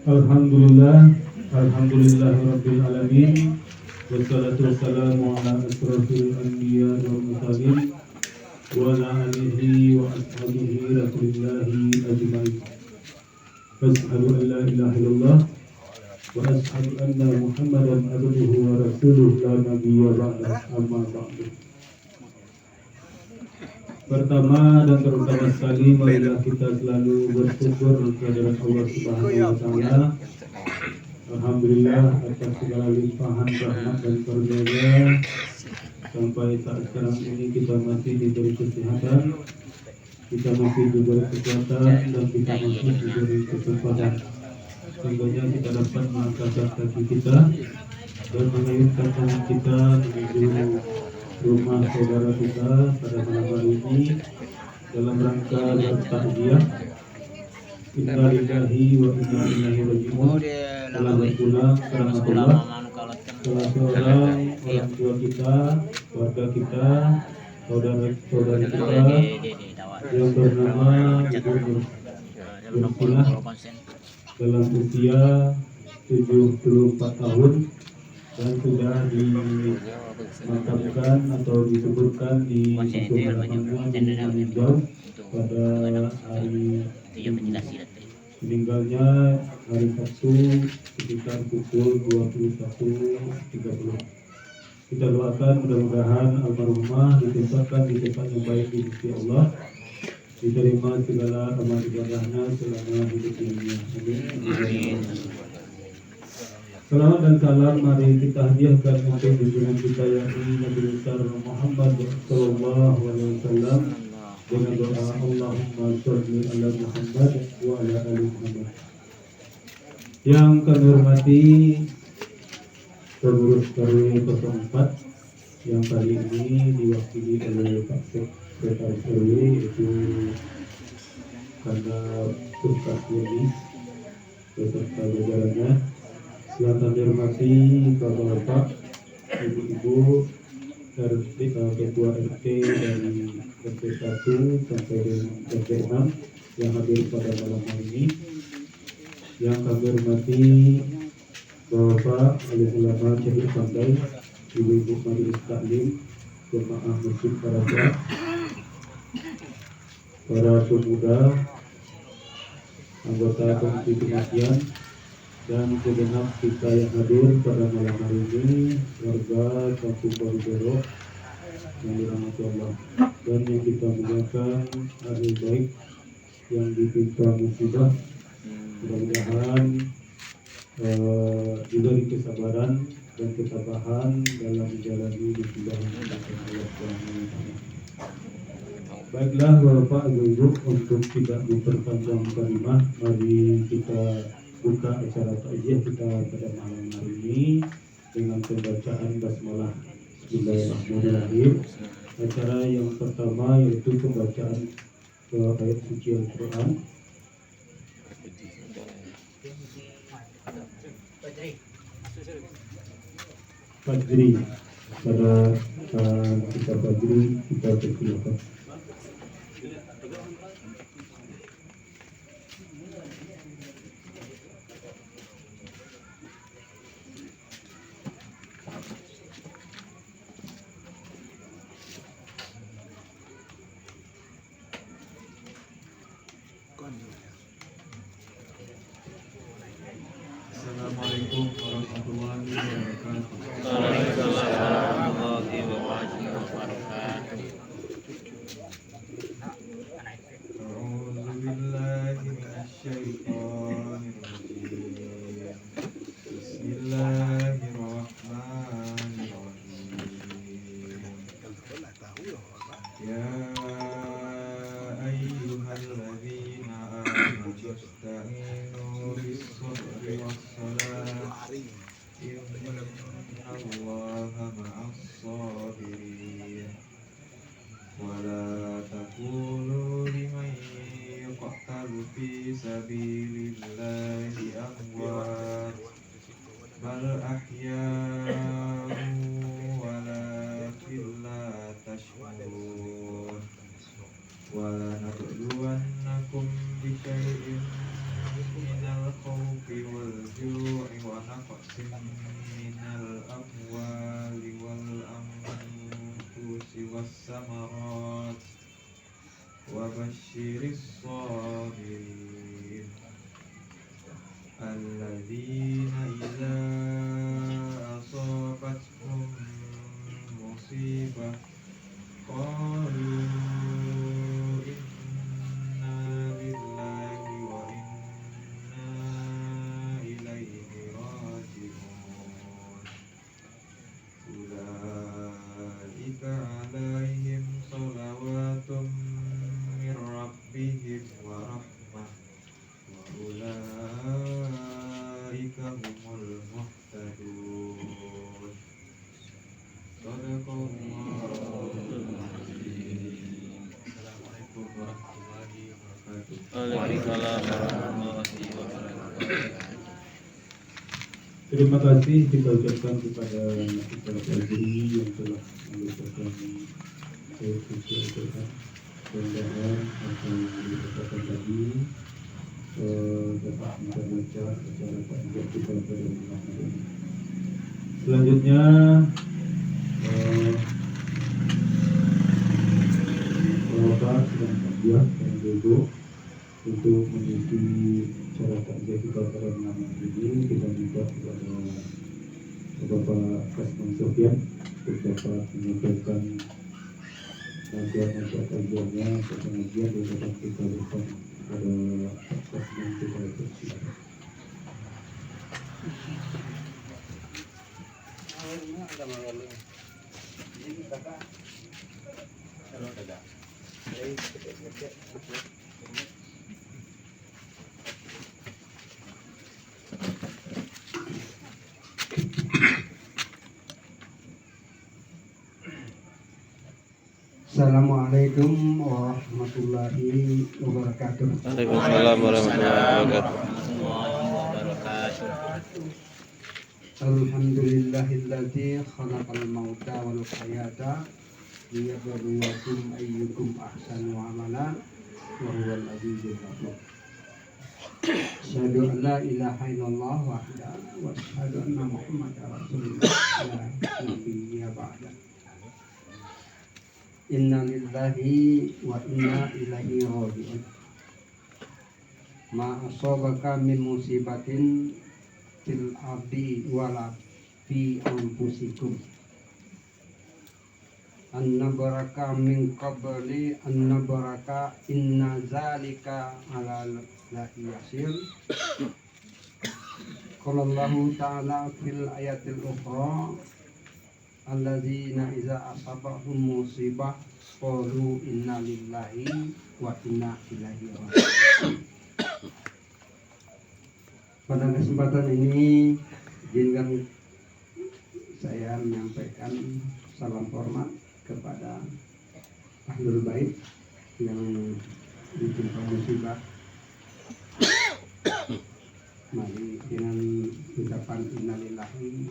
Alhamdulillah, alhamdulillahirabbil alamin. Wassalatu wassalamu ala asrofil anbiya wal mursalin wa ala alihi wa ashabihi rasulillahi ajmain. Asyhadu an la ilaha illallah wa asyhadu anna Muhammadan abduhu wa rasuluhu la nabiyya ba'da, amma ba'du. Pertama dan terutama sekali, marilah kita selalu bersyukur kehadirat Allah Subhanahu wa taala. Alhamdulillah atas segala limpahan rahmat dan karunia-Nya sampai saat sekarang ini kita masih diberi kesehatan, kita masih diberi kekuatan, dan kita masih diberi kesempatan sehingga kita dapat mengangkat kaki kita dan mengayunkan tangan kita menuju rumah saudara kita pada malam hari ini dalam rangka bertakziah. Inna lillahi wa inna ilaihi raji'un. Telah berpulang keramatullah salah seorang orang tua kita, keluarga kita, saudara-saudari kita yang bernama Ibu Nursilah dalam usia 74 tahun dan sudah dimakamkan atau dikuburkan di pemakaman Hijau pada hari meninggalnya hari Sabtu sekitar pukul 21.30. Kita doakan mudah-mudahan almarhumah ditempatkan di tempat yang baik di sisi Allah, diterima segala amal ibadahnya selama hidup dunia. Amin. Salawat dan salam mari kita hadiahkan untuk junjungan kita yakni Nabi besar Muhammad sallallahu alaihi wasallam dengan doa Allahumma sholli ala Muhammad wa ala ali Muhammad. Yang kami hormati pengurus RW 04 yang kali ini diwakili oleh Pak Sekretaris RW yaitu karena Ustaz Yeni beserta jajarannya. Yang kami hormati Bapak-bapak, Ibu-ibu, Ketua RT dari RT 1 sampai dengan RT 6 yang hadir pada malam hari ini. Yang kami hormati Bapak alim ulama Syekh Pandai, Ibu-ibu majelis taklim, jemaah masjid para pemuda, anggota komisi pengajian, dan segenap kita yang hadir pada malam hari ini, warga Kampung Baru yang dirahmati Allah dan yang kita muliakan ahli baik yang ditimpa musibah, mudah-mudahan diberi kesabaran dan ketabahan dalam menjalani musibah yang datang Allah SWT. Baiklah Bapak Ibu, untuk tidak memperpanjang kalimat, mari kita buka acara takziah kita pada malam hari ini dengan pembacaan basmalah Bismillahirrahmanirrahim. Acara yang pertama yaitu pembacaan ayat suci Al-Quran. Fajri, pada kita Fajri kita persilakan. Assalamualaikum warahmatullahi wabarakatuh. Waalaikumsalam warahmatullahi wabarakatuh. A'udzu billahi minasyaitonir rajim. Bismillahirrahmanirrahim. Ya ayyuhalladzina amanu ista'inu bis-sabri was-salah innallaha ma'as-sabirin wa la taqulu liman yuqtalu fi sabilillahi amwat bal ahya'un walakin la tash'urun wa la nabluwannakum bi syai'in minal khawfi wa minal amwali wal anfusi wassamarat wa basyiris sabirin alladzina idza asabathum musibah qalu inna lillahi wa inna ilaihi raji'un ulaika alaihim salawatun min rabbihim wa rahmah wa ulaika humul muhtadun. Assalamualaikum warahmatullahi wabarakatuh. Waalaikumsalam warahmatullahi wabarakatuh. Terima kasih kita ucapkan kepada kita sendiri yang telah mengucapkan kesucian dan atau diucapkan tadi dapat membaca secara panjang kita pada malam ini. Selanjutnya Bapak sedang takziah dan duduk untuk mengisi cara takziah kita pada malam ini. Kita minta kepada Bapak Kasman Sofyan untuk dapat menyampaikan nasihat takziahnya ke pengajian dan dapat kita berikan kepada Kasman Sofyan. Assalamualaikum warahmatullahi wabarakatuh. Waalaikumsalam warahmatullahi wabarakatuh. Alhamdulillahilladzi khalaqal mauta wal hayata liyabluwakum ayyukum ahsanu amala wa huwal azizul ghafur. Asyhadu an la ilaha illallah wahdahu wa asyhadu anna Muhammadar rasulullah la nabiyya ba'da. Inna lillahi wa inna ilaihi raji'un. Ma asabaka min musibatin fil ardi wala fi anfusikum annabaraka min qabli annabaraka inna zalika ala lahi yasir. Qala Allahu ta'ala fil ayatil ukhra alladzina iza asabahum musibah qalu inna lillahi wa inna ilaihi raji'un. Pada kesempatan ini izinkan saya menyampaikan salam hormat kepada Ahlul Bait yang ditimpa musibah. Mari dengan ucapan innalillahi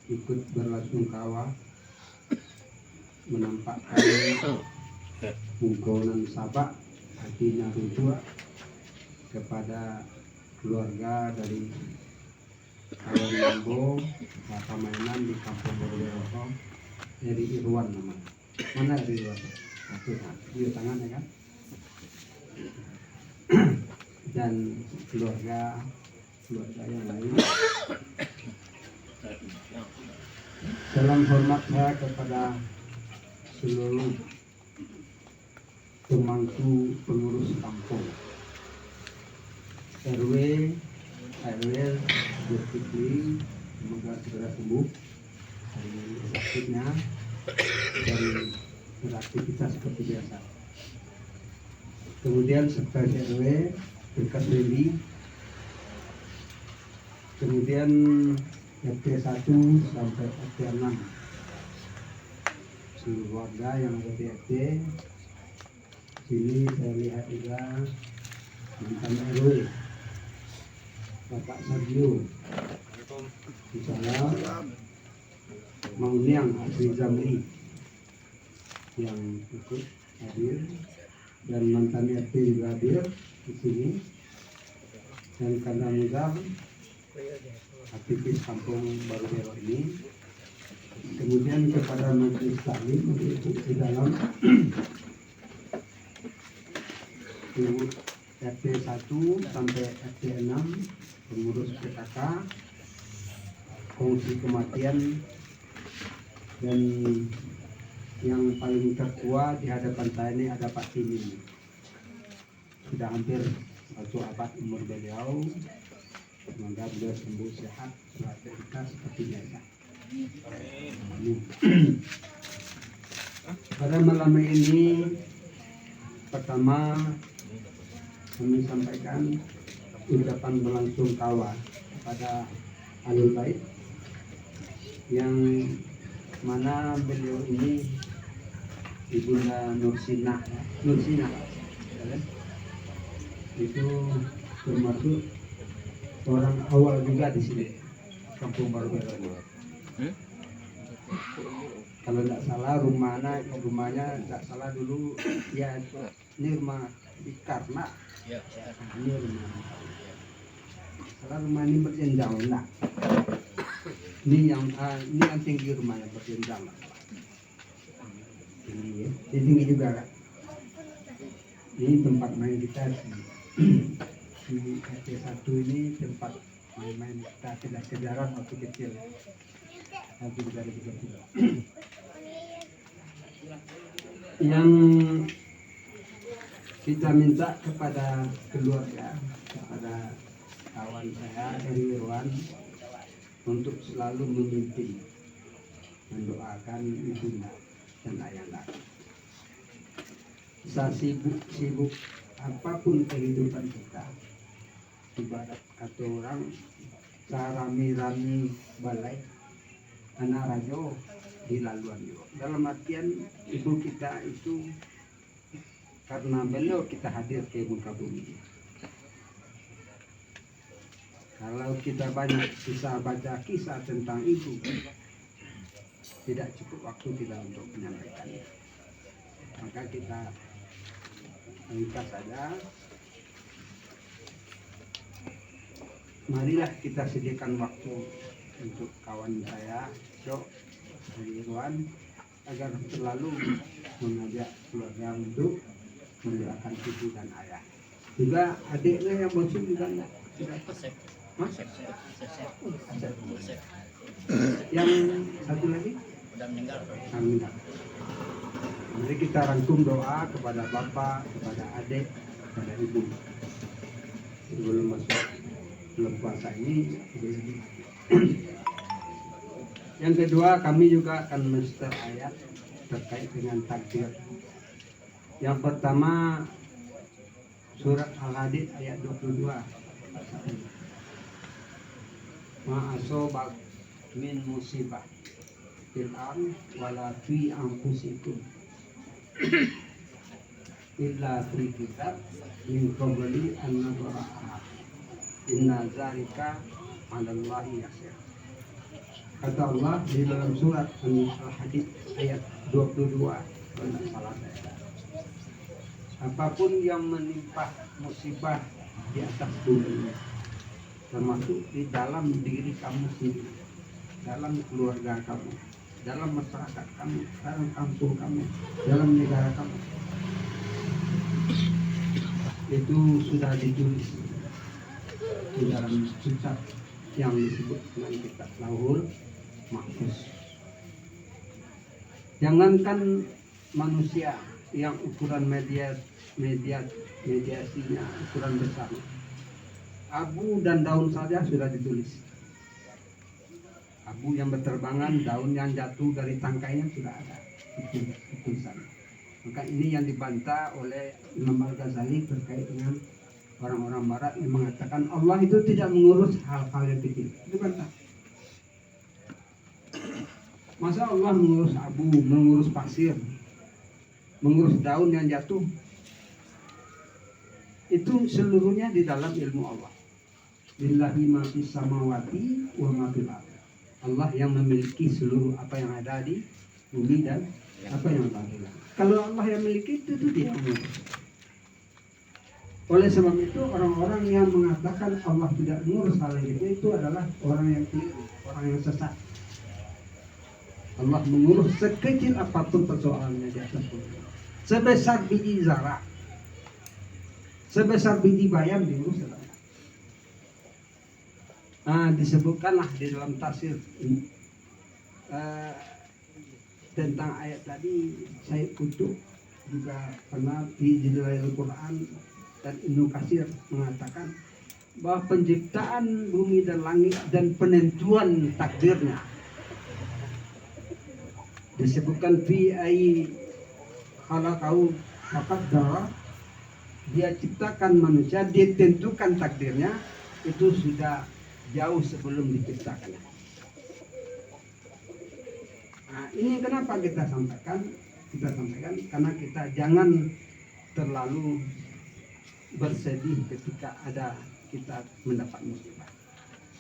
ikut berlasungkawa menampakkan mungkonan sabak hatinya rujua kepada keluarga dari kawan Lambo Bapak Mainan di Kampung Borderoho dari Irwan namanya. Mana Irwan? Satu di tangannya kan. Dan keluarga yang lain. Salam hormat saya kepada seluruh pemangku pengurus kampung, RW, Zulkifli, semoga segera sembuh dari sakitnya dan beraktivitas seperti biasa. Kemudian sekretaris RW, Berkas Lili, kemudian RT 1 sampai RT 6, seluruh warga yang ada di RT. Sini saya lihat juga mantan RW Bapak Sarjo, misalnya Mauniang Asri Zamri yang ikut hadir, dan mantan RT juga hadir di sini, dan Kanda Mudar aktivis Kampung Baru Bero ini. Kemudian kepada majelis taklim di dalam RT 1 sampai RT 6, pengurus PKK, kongsi kematian, dan yang paling tertua di hadapan saya ini ada Pak Tini. Sudah hampir 1 abad umur beliau. Semoga beliau sembuh sehat, sehat seperti biasa. Amin. Pada malam ini pertama kami sampaikan ucapan berlangsungkawa kepada Ahlul Bait yang mana beliau ini Ibunda Nursina itu termasuk orang awal juga di sini Kampung Baru Bero ini. Kalau tidak salah rumahnya tidak salah dulu ya ini rumah di Karna. Ini rumah ini berjenjang enggak? Ini yang tinggi rumahnya berjenjang. Tinggi ya. Ini tinggi juga kan? Ini tempat main kita di RT 1 ini tempat main kita tidak kejaran waktu kecil. Nanti kita begitu. Yang kita minta kepada keluarga, kepada kawan saya dari Irwan untuk selalu memimpin, mendoakan ibunda dan ayahnya. Sibuk apapun kehidupan kita, ibarat kata orang sarami-rami balai anak rajo di laluan yo. Dalam artian ibu kita itu karena beliau kita hadir ke muka bumi. Kalau kita banyak bisa baca kisah tentang ibu, tidak cukup waktu kita untuk menyampaikannya. Maka kita ringkas saja. Marilah kita sediakan waktu untuk kawan saya, dari Irwan, agar selalu mengajak keluarga untuk mendoakan ibu dan ayah. Juga adiknya yang bosuk juga tidak. Yang satu lagi sudah meninggal. Mari kita rangkum doa kepada bapak, kepada adik, kepada ibu. Sebelum masuk bulan puasa ini. Yang kedua, kami juga akan menster ayat terkait dengan takbir. Yang pertama, surat Al-Hadid ayat 22. Ma'asobak min musibah fil ardh wala fi anfusikum illa fi kitab min qabli an nabra'aha inna zalika 'ala Allahi yasir. Kata Allah di dalam surat Al-Hadid ayat 22, kalau tidak salah saya. Apapun yang menimpa musibah di atas bumi, termasuk di dalam diri kamu sendiri, dalam keluarga kamu, dalam masyarakat kamu, dalam kampung kamu, dalam negara kamu, itu sudah ditulis di dalam kitab yang disebut dengan kitab Lauhul Mahfuz. Jangankan manusia yang ukuran mediasinya ukuran besar, abu dan daun saja sudah ditulis. Abu yang berterbangan, daun yang jatuh dari tangkainya sudah ada tulisan. Maka ini yang dibantah oleh Imam Al-Ghazali terkait dengan orang-orang barat yang mengatakan Allah itu tidak mengurus hal-hal yang kecil. Itu bantah. Masa Allah mengurus abu, mengurus pasir, mengurus daun yang jatuh? Itu seluruhnya di dalam ilmu Allah. Lillahi ma fis samawati wa ma fil ardh. Allah yang memiliki seluruh apa yang ada di bumi dan apa yang ada di langit. Kalau Allah yang memiliki itu dia mengurus. Oleh sebab itu orang-orang yang mengatakan Allah tidak mengurus hal itu adalah orang yang keliru, orang yang sesat. Allah mengurus sekecil apapun persoalannya di atas bumi. Sebesar biji zarah, sebesar biji bayam diurus Allah. Disebutkanlah di dalam tafsir tentang ayat tadi. Saya Qutb juga pernah di dalam Al-Quran, dan Ibnu Katsir mengatakan bahwa penciptaan bumi dan langit dan penentuan takdirnya disebutkan fi ai khalaqahu faqaddara. Dia ciptakan manusia, dia tentukan takdirnya itu sudah jauh sebelum diciptakan. Nah, ini kenapa kita sampaikan karena kita jangan terlalu bersedih ketika kita mendapat musibah.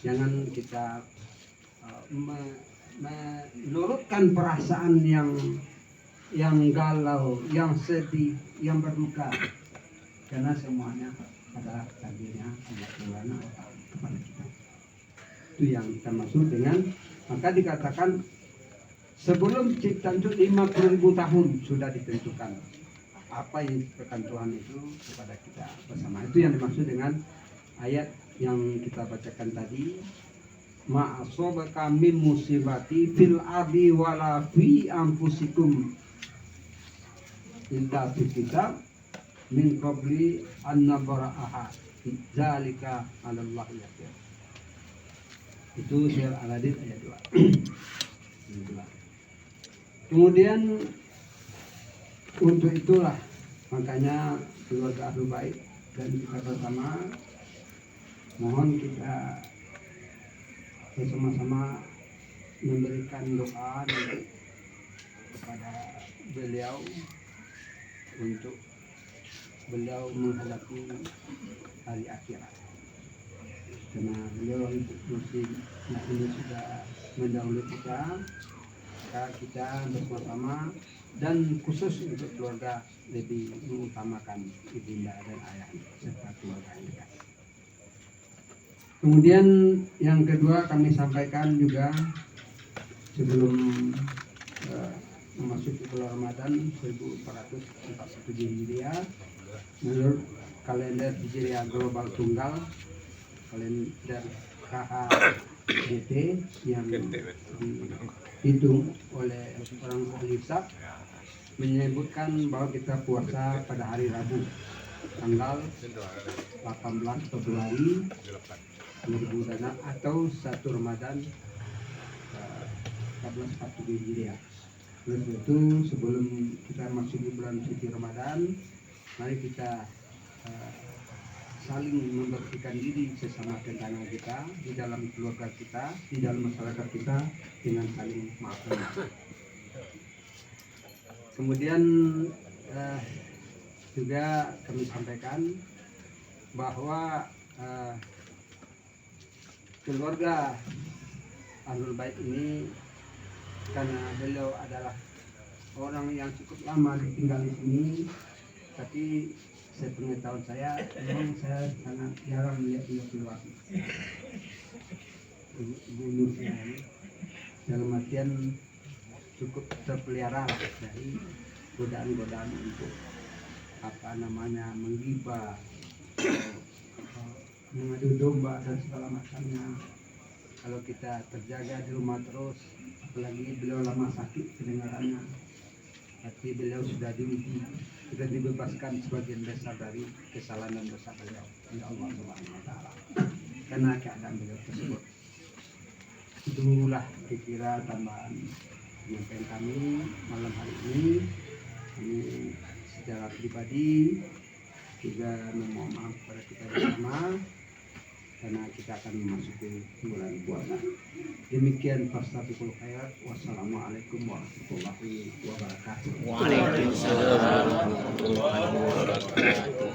Jangan kita menurutkan perasaan yang galau, yang sedih, yang berduka, karena semuanya adalah takdirnya Allah Subhanahu wa Ta'ala kepada kita. Itu yang kita maksud dengan, maka dikatakan sebelum ciptaan itu 50.000 tahun sudah ditentukan apa yang diberikan Tuhan itu kepada kita bersama. Itu yang dimaksud dengan ayat yang kita bacakan tadi. Ma asabaka min musibati fil ardi wala fi anfusikum illa fi kitab min qabli an nabra'aha dzalika 'ala Allah yasir. Itu surah Al-Hadid ayat 2. Kemudian untuk itulah makanya keluarga Ahlul Bait dan kita bersama mohon kita bersama-sama memberikan doa kepada beliau untuk beliau menghadapi hari akhirat, karena beliau hidup muslim. Nah, ini sudah mendahului kita, maka kita bersama-sama dan khusus untuk keluarga lebih mengutamakan ibunda dan ayah serta keluarga yang dekat. Kemudian yang kedua kami sampaikan juga sebelum memasuki bulan Ramadan 1441 Hijriah menurut kalender Hijriah global tunggal, kalender KHDT yang dihitung oleh orang ahli hisab, menyebutkan bahwa kita puasa pada hari Rabu tanggal 18 Februari 2006 atau 1 Ramadan 1441 Hijriah. Oleh itu sebelum kita masuk di bulan suci Ramadan, mari kita saling membersihkan diri sesama tetangga kita, di dalam keluarga kita, di dalam masyarakat kita, dengan saling maafkan. Kemudian juga kami sampaikan bahwa keluarga Ahlul Bait ini, karena beliau adalah orang yang cukup lama tinggal di sini, tapi sepengetahuan saya memang saya sangat jarang melihat beliau keluar. Bunuh dalam artian cukup terpelihara dari godaan-godaan untuk menggibah, mengadu domba dan segala macamnya. Kalau kita terjaga di rumah terus, apalagi beliau lama sakit pendengarannya, tapi beliau sudah diuji, sudah dibebaskan sebagian besar dari kesalahan dan dosa beliau oleh Allah Subhanahu wa Ta'ala karena keadaan beliau tersebut. Itulah kira-kira tambahan penyampaian kami malam hari ini. Kami secara pribadi juga memohon maaf kepada kita bersama karena kita akan memasuki bulan puasa. Demikian fastabiqul khairat. Wassalamualaikum warahmatullahi wabarakatuh. Waalaikumsalam warahmatullahi wabarakatuh.